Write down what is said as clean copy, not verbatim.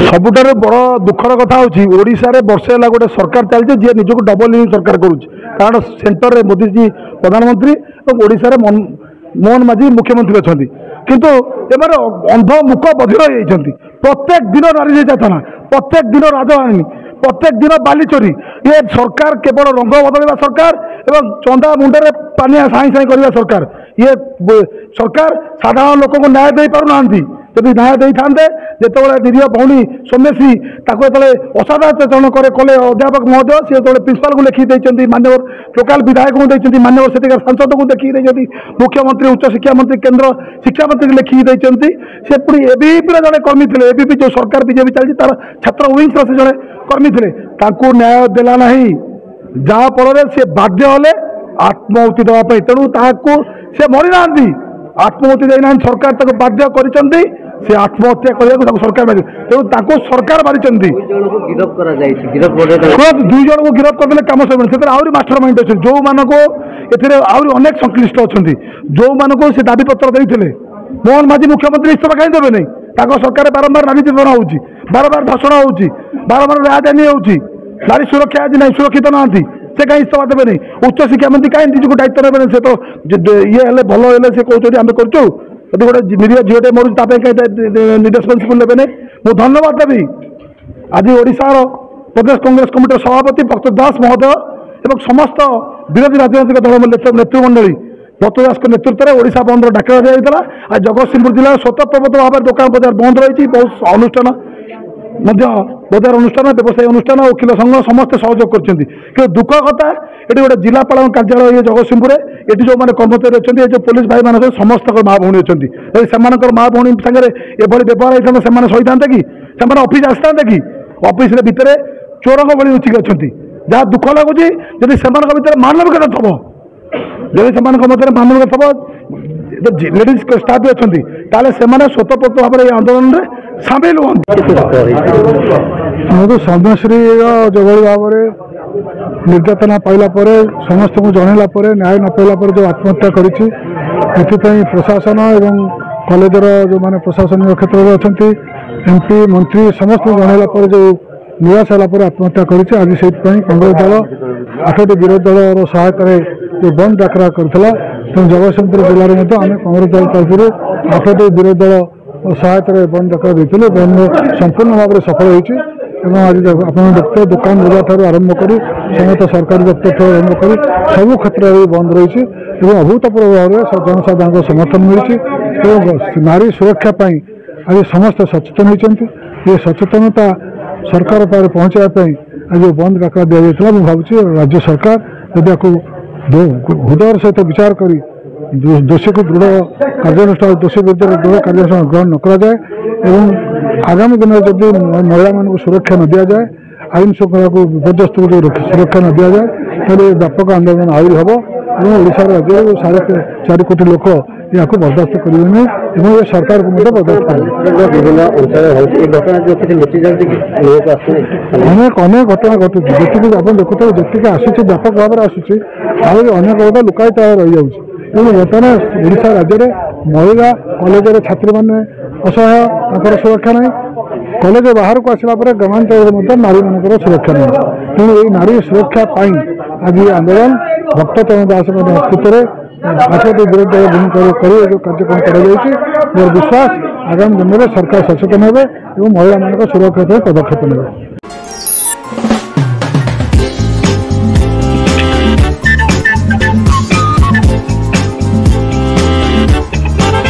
सबुठार बड़ दुखर कथा होशारे वर्षे है गोटे सरकार चलती जी निजक डबल इंजिन सरकार करुच्ची कारण सेंटर में मोदी जी प्रधानमंत्री और ओडिशा मोहन माझी मुख्यमंत्री अच्छा किंतु एमार अंध मुख बधिर हो प्रत्येक दिन नारी निर्यातना प्रत्येक दिन राजधानी प्रत्येक दिन बाली चोरी ये सरकार केवल रंग बदलवा सरकार एवं चंदा मुंडे पानिया साई साई करवा सरकार ये सरकार साधारण लोक को न्याय दे पार जब न्याय दे था जो निरीह भौणी सोमेश्री जो असाधारण कले अध्यापक महोदय सी जो प्रिंसिपाल को लिखी मान्यवर लोकाल विधायक को देखते मान्यवर से सांसद को देखी मुख्यमंत्री उच्च शिक्षा मंत्री केन्द्र शिक्षा मंत्री लिखी से पुणी एबीपी जड़े कर्मी थे एबीपी जो सरकार बीजेपी चलती तार छात्र विंग्स से जड़े कर्मी थे न्याय देला ना जहाँफल से बाध्य हेले आत्माहुति देवाई तेणु से मरी ना आत्माहुति देना सरकार बाध्य कर से आत्महत्या करने सरकार मारी तेणु सरकार मारी दुई जन को गिरफ्त करदे कम से आहरी मास्टर माइंड अच्छे जो मानक आहरी अनेक संश्लिष्ट अच्छा जो मानक से दाबी पत्र देते मोहन माझी मुख्यमंत्री इस्तीफा कहीं देवे नहीं सरकार बारंबार नारी निर्यातना होची बारंबार धर्षण होची बारंबार राजधानी होची नारी सुरक्षा आज नहीं सुरक्षित ना से कहीं इस्तीफा देवे नहीं उच्च शिक्षा मंत्री कहीं निजक दायित्व ने से तो ये भल हे से कहते आम करूँ यदि गोटे निरीह झीटे मरुँ रिस्पन्सिबल ने मुझे धन्यवाद देवी आज ओडिशार प्रदेश कांग्रेस कमिटी सभापति भक्त दास महोदय और समस्त विरोधी राजनैतिक दल नेतृमंडली भक्त दास नेतृत्व में ओडिशा बंद डाक दिया आज जगतसिंहपुर जिला स्वतःप्रभुत्व भाव में दुकान बजार बंद रही बहुत अनुष्ठान बजार अनुष्ठान व्यवसायी अनुष्ठान वकिल संघ समस्ते सहयोग कर दुख कथा ये गोटे जिलापाल कार्यालय ये जगतसिंहपुर ये जो मैंने कर्मचारी अच्छा जो पुलिस भाई मान समस्त माँ भौणी अच्छा से माँ भौणी सागर एभली व्यवहार होता से सही था कि ऑफिस आसता कि ऑफिस भितर चोर भाई लुचिकी अच्छा जहाँ दुख लगुच जब से भितर मानविकता थब जब से मानविकता थब लेडीज स्टाफ भी अच्छा से स्वतःप्रत भाव में आंदोलन में सामिल हूँ सौम्यश्री जो भाव में निर्यातना पाइला समस्त को जनला न्याय न पाइला जो आत्महत्या कर प्रशासन एवं कॉलेजर जो मैंने प्रशासनिक क्षेत्र में अच्छा एमपी मंत्री समस्त जनला जो निराश है आत्महत्या कर आज से कांग्रेस दल 8टी विरोधी दल सहायता जो बंद डाकरा करता तेणु जगतसिंहपुर जिले में आम कांग्रेस दल तरफ 8टी विरोधी दल सहायता बंद डाकरा देते बंद संपूर्ण भाव में सफल होती आज आप देखते दुकान बजार ठार आरंभ कर समस्त सरकारी दफ्तर ठार आरंभ कर सबू क्षेत्र में बंद रही अभूतपूर्व भाव में जनसाधारण समर्थन मिली नारी सुरक्षा आज समस्त सचेतन होती ये सचेतनता सरकार पाखे पहुँचाई आज बंद डाकरा दि जाता मुझे भावुँ राज्य सरकार यदि आपको हृदय सहित विचार कर दोषी को दृढ़ कार्यानुष्ठान दोषी विरुद्ध दृढ़ कार्यानुष्ठान ग्रहण न करा जाए आगामी दिन में जब महिला मान सुरक्षा न दि जाए आईन श्रृंखला को विपर्यस्त सुरक्षा न दि जाए तेरे व्यापक आंदोलन आहरी हम और राज्य 4.5 कोटी लोक या बर्दास्त करेंगे ये सरकार को बर्दास्त अनेक अनेक घटना घटुच जी आप देखुए जी आसूँ व्यापक भाव में आसूँ अनेक कथा लुकायित रही जाऊँगी तेणु बर्तमान ओडिशा राज्य में महिला कॉलेज छात्री मैंने असहाय सुरक्षा ना कॉलेज बाहर को आसला ग्रामांचल नारी मान सुरक्षा नहीं तेणु ये नारी सुरक्षा आज ये आंदोलन भक्त दास नेतृत्व में 8टी विरोधी दल जो कार्यक्रम कर विश्वास आगामी दिन में सरकार सचेतन हे और महिला मान सुरक्षा पदक्षेप ने।